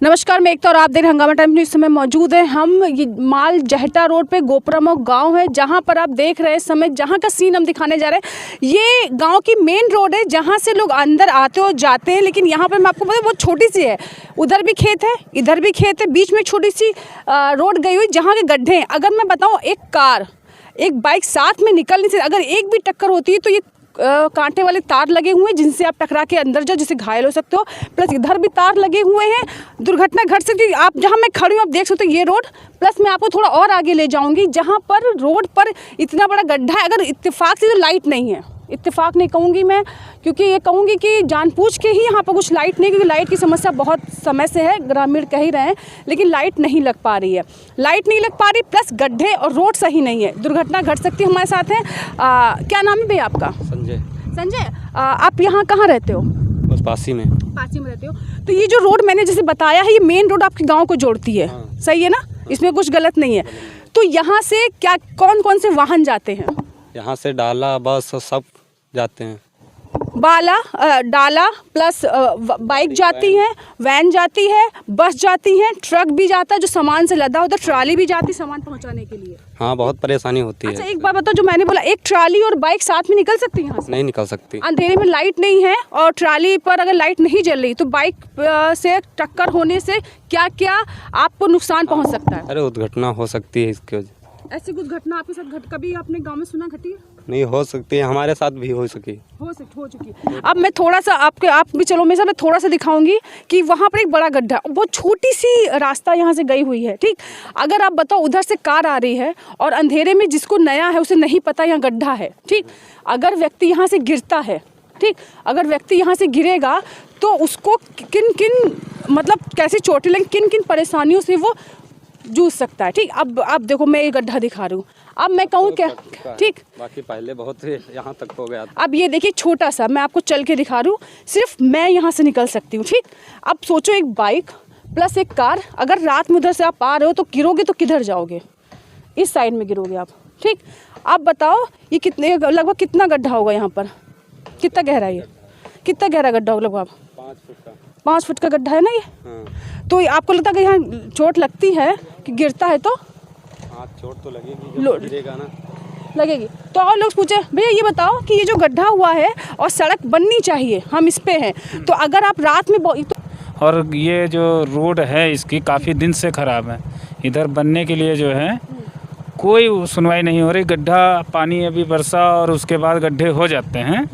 नमस्कार, मैं एकता और आप देख हंगामा टाइम्स न्यूज़। इस समय मौजूद है हम ये माल जहटा रोड पे गोपरामो गांव है, जहां पर आप देख रहे हैं समय जहां का सीन हम दिखाने जा रहे हैं। ये गांव की मेन रोड है जहां से लोग अंदर आते और जाते हैं, लेकिन यहां पर मैं आपको बता बहुत छोटी सी है। उधर भी खेत है, इधर भी खेत है, बीच में छोटी सी रोड गई हुई जहाँ के गड्ढे हैं। अगर मैं बताऊँ, एक कार एक बाइक साथ में निकल नहीं सकती। अगर एक भी टक्कर होती है तो ये कांटे वाले तार लगे हुए हैं जिनसे आप टकरा के अंदर जाओ, जिससे घायल हो सकते हो। प्लस इधर भी तार लगे हुए हैं, दुर्घटना घट सकती है। आप जहां मैं खड़ी हूँ आप देख सकते हो ये रोड। प्लस मैं आपको थोड़ा और आगे ले जाऊंगी जहां पर रोड पर इतना बड़ा गड्ढा है। अगर इत्तेफाक से तो लाइट नहीं है, इत्तेफाक नहीं कहूँगी मैं, क्योंकि ये कहूँगी कि जानबूझ के ही यहाँ पर कुछ लाइट नहीं, क्योंकि लाइट की समस्या बहुत समय से है, ग्रामीण कह ही रहे हैं, लेकिन लाइट नहीं लग पा रही है। लाइट नहीं लग पा रही, प्लस गड्ढे और रोड सही नहीं है, दुर्घटना घट सकती है। हमारे साथ है क्या नाम है भैया आपका? संजय, आप यहाँ कहाँ रहते हो? बस पासी में रहते हो। तो ये जो रोड मैंने जैसे बताया है, ये मेन रोड आपके गांव को जोड़ती है। हाँ। सही है ना? इसमें कुछ गलत नहीं है। तो यहाँ से क्या कौन कौन से वाहन जाते हैं? यहाँ से डाला बस सब जाते हैं। डाला प्लस बाइक जाती है, वैन जाती है, बस जाती है, ट्रक भी जाता है जो सामान से लदा होता है, ट्राली भी जाती है सामान पहुंचाने के लिए। हाँ, बहुत परेशानी होती है। अच्छा, एक बार बताओ, जो मैंने बोला एक ट्राली और बाइक साथ में निकल सकती है यहाँ से? नहीं निकल सकती। अंधेरे में लाइट नहीं है और ट्राली पर अगर लाइट नहीं जल रही तो बाइक से टक्कर होने से क्या क्या आपको नुकसान पहुँच सकता है? अरे दुर्घटना हो सकती है इसकी वजह। ऐसी कुछ घटना आपके साथ कभी आपने गांव में सुना घटी है? नहीं, हो सकती है, हमारे साथ भी हो चुकी। हो चुकी। अब मैं थोड़ा सा आप भी चलो मेरे साथ, मैं थोड़ा सा दिखाऊंगी कि वहाँ पर एक बड़ा गड्ढा, बहुत छोटी सी रास्ता यहाँ से गई हुई है। ठीक, अगर आप बताओ उधर से कार आ रही है और अंधेरे में जिसको नया है उसे नहीं पता यहाँ गड्ढा है। ठीक, अगर व्यक्ति यहाँ से गिरता है, ठीक, अगर व्यक्ति यहाँ से गिरेगा तो उसको किन किन मतलब कैसी चोटें लगेंगी, किन किन परेशानियों से वो जूझ सकता है। ठीक, अब देखो मैं ये गड्ढा दिखा रही हूँ। अब मैं कहूँ क्या, ठीक, बाकी पहले बहुत यहाँ तक हो गया। अब ये देखिए छोटा सा, मैं आपको चल के दिखा रही हूँ, सिर्फ मैं यहाँ से निकल सकती हूँ। ठीक, अब सोचो एक बाइक प्लस एक कार, अगर रात में उधर से आप आ रहे हो तो गिरोगे तो किधर जाओगे? इस साइड में गिरोगे आप। ठीक, आप बताओ ये कितने लगभग कितना गड्ढा होगा यहाँ पर? कितना गहरा है ये? कितना गहरा गड्ढा होगा? लगभग 5 फुट का। 5 फुट का गड्ढा है ना ये? हाँ। तो आपको लगता है कि यहाँ चोट लगती है कि गिरता है तो? हाँ, चोट तो लगेगी, जब गिरेगा ना लगेगी। तो और लोग पूछे भैया ये बताओ कि ये जो गड्ढा हुआ है और सड़क बननी चाहिए, हम इस पे हैं, तो अगर आप रात में और ये जो रोड है इसकी काफ़ी दिन से ख़राब है। इधर बनने के लिए जो है कोई सुनवाई नहीं हो रही। गड्ढा पानी अभी बरसा और उसके बाद गड्ढे हो जाते हैं,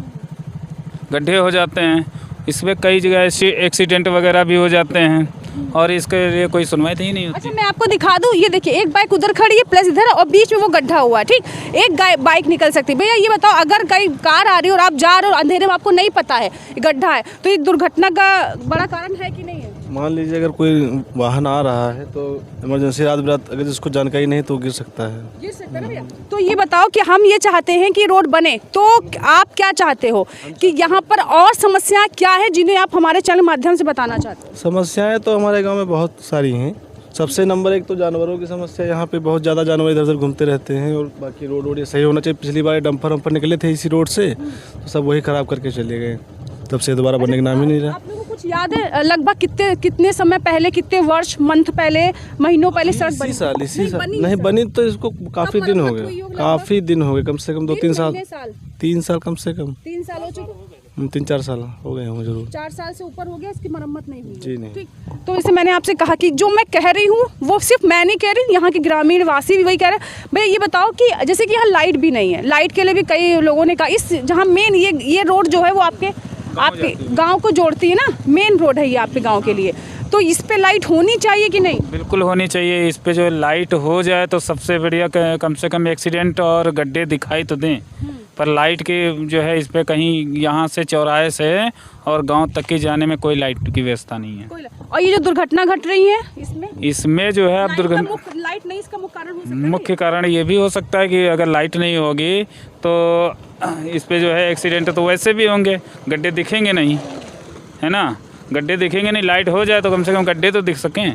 इस पर कई जगह ऐसे एक्सीडेंट वगैरह भी हो जाते हैं और इसके लिए कोई सुनवाई तो ही नहीं होती। अच्छा, मैं आपको दिखा दूं, ये देखिए एक बाइक उधर खड़ी है प्लस इधर, और बीच में वो गड्ढा हुआ है। ठीक, एक बाइक निकल सकती है। भैया ये बताओ, अगर कहीं कार आ रही है और आप जा रहे हो अंधेरे में, आपको नहीं पता है गड्ढा है, तो ये दुर्घटना का बड़ा कारण है कि नहीं है? मान लीजिए अगर कोई वाहन आ रहा है तो इमरजेंसी रात बिरात अगर जिसको जानकारी नहीं तो गिर सकता है ना भैया। तो ये बताओ कि हम ये चाहते हैं कि रोड बने, तो आप क्या चाहते हो कि यहाँ पर और समस्याएं क्या है जिन्हें आप हमारे चैनल माध्यम से बताना चाहते हो? समस्याएं तो हमारे गांव में बहुत सारी हैं। सबसे नंबर 1 तो जानवरों की समस्या। यहाँ पे बहुत ज़्यादा जानवर इधर उधर घूमते रहते हैं और बाकी रोड ये सही होना चाहिए। पिछली बार डंपर वंपर निकले थे इसी रोड से, तो सब वही ख़राब करके चले गए, तब से दोबारा बनने का नाम ही नहीं रहा। आप लोगों को कुछ याद है लगभग कितने समय पहले, कितने वर्ष, मंथ पहले, महीनों पहले सड़क बनी? इसी साल नहीं बनी तो इसको काफ़ी दिन हो गए, कम से कम 2-3 साल, 3 साल कम से कम। 3 साल हो चुके? 3-4 साल हो गए होंगे जरूर। 4 साल से ऊपर हो गया, इसकी मरम्मत नहीं हुई। जी नहीं। ठीक, तो जैसे मैंने आपसे कहा कि जो मैं कह रही हूँ वो सिर्फ मैं नहीं कह रही, यहाँ के ग्रामीण वासी भी वही कह रहे हैं। भैया ये बताओ कि जैसे कि यहाँ लाइट भी नहीं है, लाइट के लिए भी कई लोगों ने कहा, इस जहाँ मेन ये रोड जो है वो आपके गांव को जोड़ती है ना, मेन रोड है ये आपके गांव के लिए, तो इस पे लाइट होनी चाहिए कि नहीं? बिल्कुल होनी चाहिए। इस पे जो लाइट हो जाए तो सबसे बढ़िया, कम से कम एक्सीडेंट और गड्ढे दिखाई तो दें, पर लाइट की जो है इस पे कहीं यहाँ से चौराहे से और गांव तक की जाने में कोई लाइट की व्यवस्था नहीं है। और ये जो दुर्घटना घट रही है इसमें जो है अब दुर्घटना, लाइट नहीं इसका मुख्य कारण हो सकता है? मुख्य कारण ये भी हो सकता है कि अगर लाइट नहीं होगी तो इस पे जो है एक्सीडेंट तो वैसे भी होंगे, गड्ढे दिखेंगे नहीं, है ना, गड्ढे दिखेंगे नहीं। लाइट हो जाए तो कम से कम गड्ढे तो दिख सकें।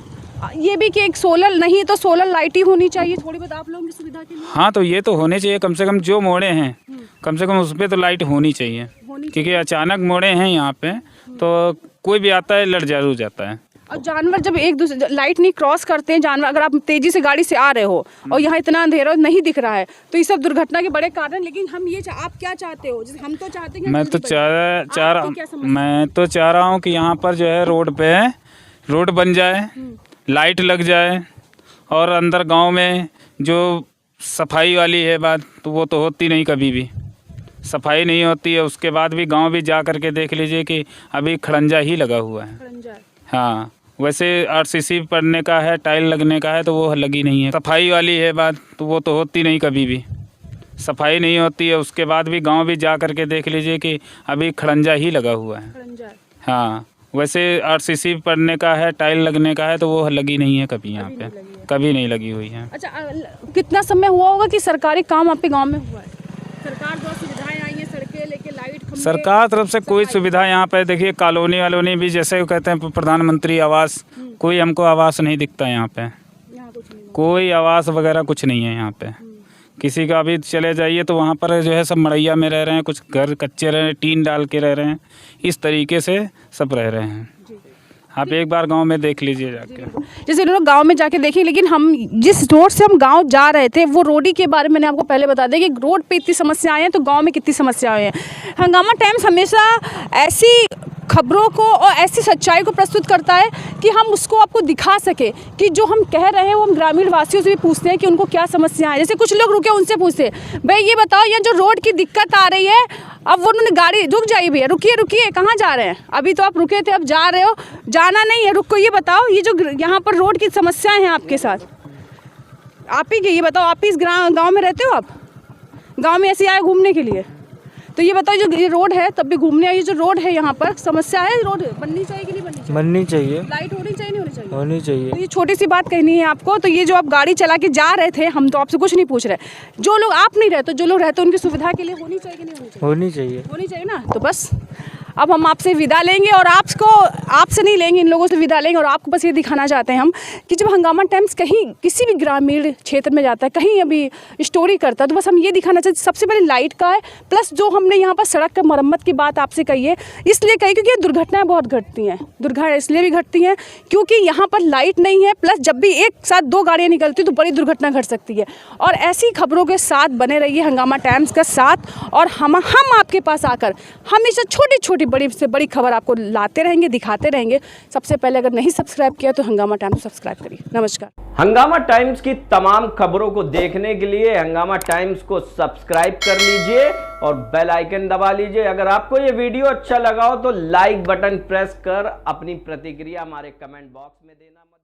ये भी कि एक सोलर नहीं तो सोलर लाइट ही होनी चाहिए थोड़ी बहुत आप लोगों की सुविधा के लिए। हाँ, तो ये तो होने चाहिए, कम से कम जो मोड़े हैं कम से कम उस पर तो लाइट होनी चाहिए, क्योंकि अचानक मोड़े हैं यहाँ पे तो कोई भी आता है लड़ जरूर जाता है। और जानवर जब एक दूसरे लाइट नहीं क्रॉस करते हैं जानवर, अगर आप तेजी से गाड़ी से आ रहे हो और यहाँ इतना अंधेरा नहीं दिख रहा है तो ये सब दुर्घटना के बड़े कारण। लेकिन हम ये आप क्या चाहते हो? जैसे हम तो चाहते हैं मैं तो चाह रहा हूँ कि यहाँ पर जो है रोड बन जाए, लाइट लग जाए, और अंदर गांव में जो सफाई वाली है बात, तो वो तो होती नहीं, कभी भी सफाई नहीं होती है। उसके बाद भी गांव भी जा करके देख लीजिए कि अभी खड़ंजा ही लगा हुआ है। हाँ, वैसे आरसीसी पड़ने का है, टाइल लगने का है, तो वो लगी नहीं है। सफाई वाली है बात, तो वो तो होती नहीं, कभी भी सफाई नहीं होती है। उसके बाद भी गांव भी जा करके देख लीजिए कि अभी खड़ंजा ही लगा हुआ है। हाँ, वैसे आरसीसी पड़ने का है, टाइल लगने का है, तो वो लगी नहीं है कभी यहाँ पे, कभी नहीं लगी हुई है। अच्छा, कितना समय हुआ होगा कि सरकारी काम आपके गांव में हुआ है? सरकार द्वारा सुविधाएं आई हैं, सड़कें लेके, लाइट खंभे, सरकार तरफ से कोई सुविधा यहाँ पे देखिए, कॉलोनी वालोनी भी जैसे कहते हैं प्रधानमंत्री आवास, कोई हमको आवास नहीं दिखता यहाँ पे, यहाँ कुछ नहीं। कोई आवास वगैरह कुछ नहीं है यहाँ पे। किसी का भी चले जाइए तो वहाँ पर जो है सब मड़ैया में रह रहे हैं, कुछ घर कच्चे रह रहे हैं, टीन डाल के रह रहे हैं, इस तरीके से सब रह रहे हैं। आप एक बार गांव में देख लीजिए जाके। जैसे लोग गांव में जाके देखें, लेकिन हम जिस रोड से हम गांव जा रहे थे वो रोड ही के बारे में मैंने आपको पहले बता दिया कि रोड पे इतनी समस्याएं हैं तो गांव में कितनी समस्याएं हैं। हंगामा टाइम्स हमेशा ऐसी खबरों को और ऐसी सच्चाई को प्रस्तुत करता है कि हम उसको आपको दिखा सके कि जो हम कह रहे हैं वो हम ग्रामीण वासियों से भी पूछते हैं कि उनको क्या समस्या है। जैसे कुछ लोग रुके, उनसे पूछते भाई ये बताओ, ये जो रोड की दिक्कत आ रही है, अब वो उन्होंने गाड़ी रुक जाइए भैया, रुकिए रुकिए, कहाँ जा रहे हैं? अभी तो आप रुके थे, अब जा रहे हो, जाना नहीं है, रुको। ये बताओ, ये जो यहाँ पर रोड की समस्याएं हैं आपके साथ, आप ही के, ये बताओ, आप ही इस गाँव में रहते हो? आप गाँव में ऐसे आए घूमने के लिए? तो ये बताओ, जो ये रोड है तब भी घूमने आई, जो रोड है यहाँ पर समस्या है, रोड बननी चाहिए कि नहीं बननी चाहिए? बननी चाहिए। लाइट होनी चाहिए, नहीं होनी चाहिए? होनी चाहिए। तो ये छोटी सी बात कहनी है आपको। तो ये जो आप गाड़ी चला के जा रहे थे, हम तो आपसे कुछ नहीं पूछ रहे, जो लोग आप नहीं रहते, जो लोग रहते उनकी सुविधा के लिए होनी चाहिए कि नहीं होनी चाहिए? होनी चाहिए। होनी चाहिए ना। तो बस अब हम आपसे विदा लेंगे, और आपसे नहीं लेंगे, इन लोगों से विदा लेंगे। और आपको बस ये दिखाना चाहते हैं हम कि जब हंगामा टाइम्स कहीं किसी भी ग्रामीण क्षेत्र में जाता है, कहीं अभी स्टोरी करता है, तो बस हम ये दिखाना चाहते हैं सबसे पहले लाइट का है, प्लस जो हमने यहाँ पर सड़क का मरम्मत की बात आपसे कही है, इसलिए कही क्योंकि दुर्घटनाएं बहुत घटती हैं। दुर्घटना इसलिए भी घटती हैं क्योंकि यहाँ पर लाइट नहीं है, प्लस जब भी एक साथ दो गाड़ियाँ निकलती तो बड़ी दुर्घटना घट सकती है। और ऐसी खबरों के साथ बने रहिए हंगामा टाइम्स का साथ, और हम आपके पास आकर हमेशा छोटी छोटी बड़ी से बड़ी खबर आपको लाते रहेंगे, दिखाते रहेंगे। सबसे पहले अगर नहीं सब्सक्राइब किया तो हंगामा टाइम्स सब्सक्राइब करिए। नमस्कार। हंगामा टाइम्स की तमाम खबरों को देखने के लिए हंगामा टाइम्स को सब्सक्राइब कर लीजिए और बेल आइकन दबा लीजिए। अगर आपको ये वीडियो अच्छा लगा हो तो लाइक बटन प्रेस कर अपनी प्रतिक्रिया हमारे कमेंट बॉक्स में देना मत